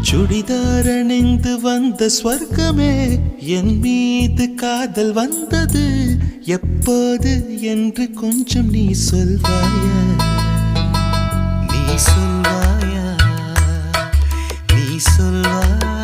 சுடிதார் அணிந்து வந்த ஸ்வர்க்கமே என் மீது காதல் வந்தது எப்போது என்று கொஞ்சம் நீ சொல்வாயா நீ சொல்வாயா நீ சொல்வாயா